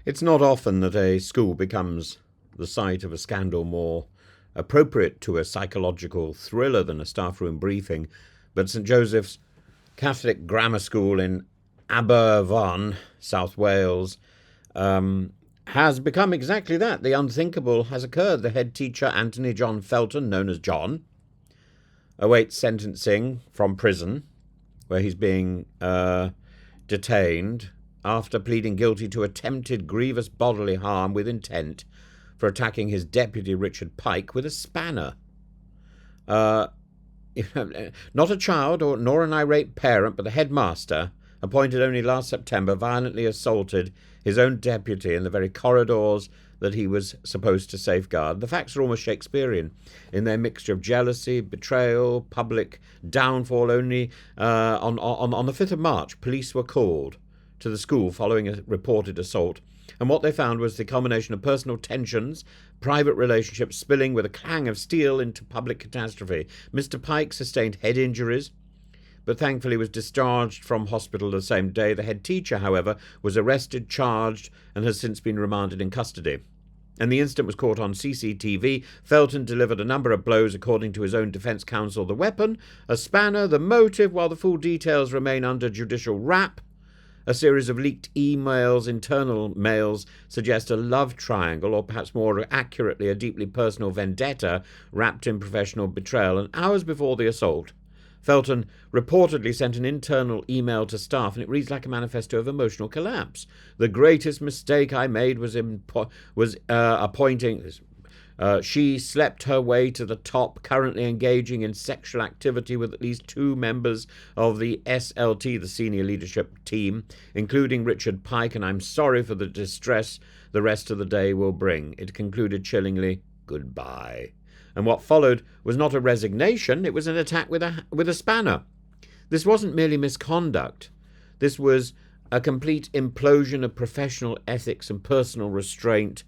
It's not often that a school becomes the site of a scandal more appropriate to a psychological thriller than a staff room briefing, but St Joseph's Catholic Grammar School in Aberfan, South Wales, has become exactly that. The unthinkable has occurred. The head teacher, Anthony John Felton, known as John, awaits sentencing from prison, where he's being detained after pleading guilty to attempted grievous bodily harm with intent for attacking his deputy, Richard Pike, with a spanner. Not a child nor an irate parent, but the headmaster, appointed only last September, violently assaulted his own deputy in the very corridors that he was supposed to safeguard. The facts are almost Shakespearean in their mixture of jealousy, betrayal, public downfall. Only on the 5th of March, police were called to the school following a reported assault, and what they found was the combination of personal tensions, private relationships spilling with a clang of steel into public catastrophe. Mr. Pike sustained head injuries, but thankfully was discharged from hospital the same day. The head teacher, however, was arrested, charged, and has since been remanded in custody. And the incident was caught on CCTV. Felton delivered a number of blows, according to his own defence counsel. The weapon, a spanner, the motive, while the full details remain under judicial wrap. A series of leaked emails, internal mails, suggest a love triangle, or perhaps more accurately, a deeply personal vendetta wrapped in professional betrayal. And hours before the assault, Felton reportedly sent an internal email to staff, and it reads like a manifesto of emotional collapse. The greatest mistake I made was appointing... she slept her way to the top, currently engaging in sexual activity with at least 2 members of the SLT, the senior leadership team, including Richard Pike, and I'm sorry for the distress the rest of the day will bring. It concluded chillingly, goodbye. And what followed was not a resignation, it was an attack with a spanner. This wasn't merely misconduct. This was a complete implosion of professional ethics and personal restraint.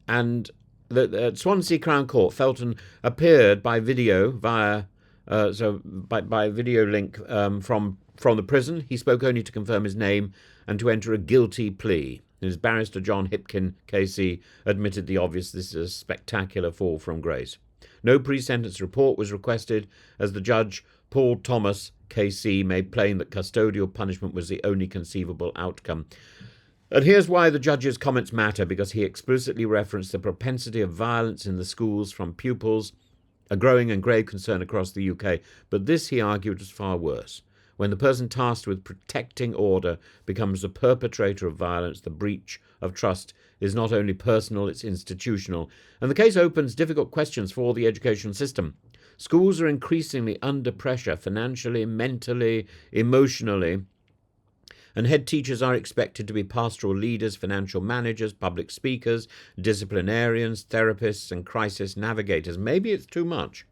And at Swansea Crown Court, Felton appeared by video by video link from the prison. He spoke only to confirm his name and to enter a guilty plea. His barrister John Hipkin, KC, admitted the obvious: this is a spectacular fall from grace. No pre-sentence report was requested, as the judge, Paul Thomas, KC, made plain that custodial punishment was the only conceivable outcome. And here's why the judge's comments matter, because he explicitly referenced the propensity of violence in the schools from pupils, a growing and grave concern across the UK. But this, he argued, was far worse. When the person tasked with protecting order becomes the perpetrator of violence, the breach of trust is not only personal, it's institutional. And the case opens difficult questions for the education system. Schools are increasingly under pressure financially, mentally, emotionally, and head teachers are expected to be pastoral leaders, financial managers, public speakers, disciplinarians, therapists, and crisis navigators. Maybe it's too much.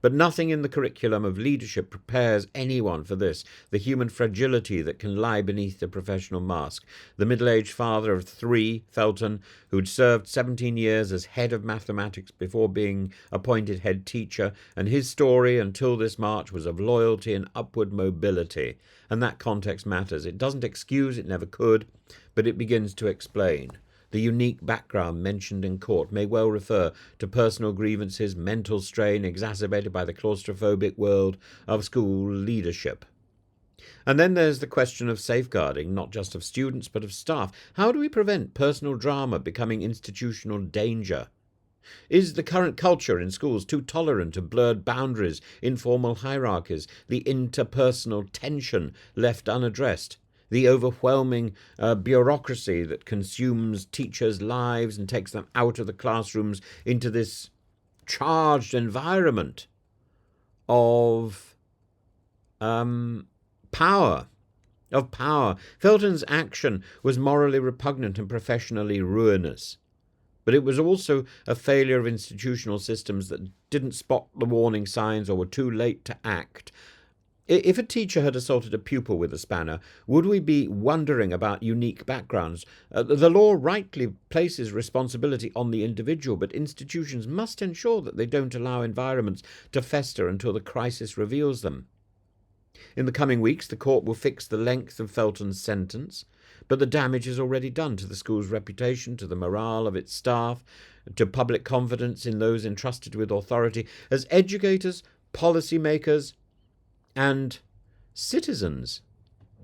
But nothing in the curriculum of leadership prepares anyone for this, the human fragility that can lie beneath the professional mask. The middle-aged father of 3, Felton, who'd served 17 years as head of mathematics before being appointed head teacher, and his story until this March was of loyalty and upward mobility. And that context matters. It doesn't excuse, it never could, but it begins to explain. The unique background mentioned in court may well refer to personal grievances, mental strain exacerbated by the claustrophobic world of school leadership. And then there's the question of safeguarding, not just of students, but of staff. How do we prevent personal drama becoming institutional danger? Is the current culture in schools too tolerant of blurred boundaries, informal hierarchies, the interpersonal tension left unaddressed? The overwhelming bureaucracy that consumes teachers' lives and takes them out of the classrooms into this charged environment of power. Felton's action was morally repugnant and professionally ruinous. But it was also a failure of institutional systems that didn't spot the warning signs or were too late to act. If a teacher had assaulted a pupil with a spanner, would we be wondering about unique backgrounds? The law rightly places responsibility on the individual, but institutions must ensure that they don't allow environments to fester until the crisis reveals them. In the coming weeks, the court will fix the length of Felton's sentence. but the damage is already done to the school's reputation, to the morale of its staff, to public confidence in those entrusted with authority. As educators, policymakers, and citizens,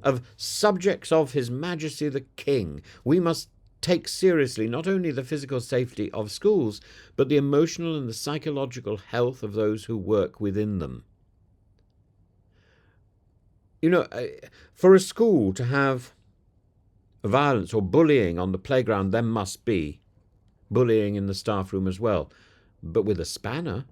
of subjects of His Majesty the King, we must take seriously not only the physical safety of schools, but the emotional and the psychological health of those who work within them. You know, for a school to have violence or bullying on the playground, there must be bullying in the staff room as well, but with a spanner.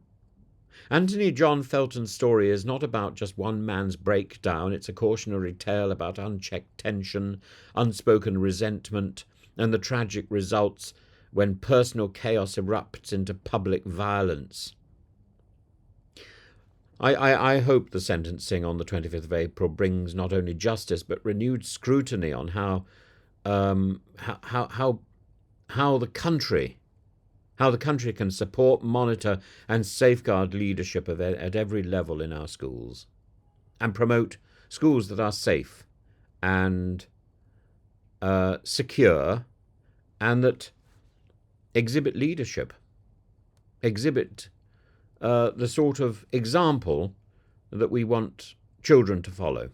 Anthony John Felton's story is not about just one man's breakdown. It's a cautionary tale about unchecked tension, unspoken resentment, and the tragic results when personal chaos erupts into public violence. I hope the sentencing on the 25th of April brings not only justice but renewed scrutiny on how the country can support, monitor, and safeguard leadership at every level in our schools, and promote schools that are safe and secure, and that exhibit leadership, exhibit the sort of example that we want children to follow.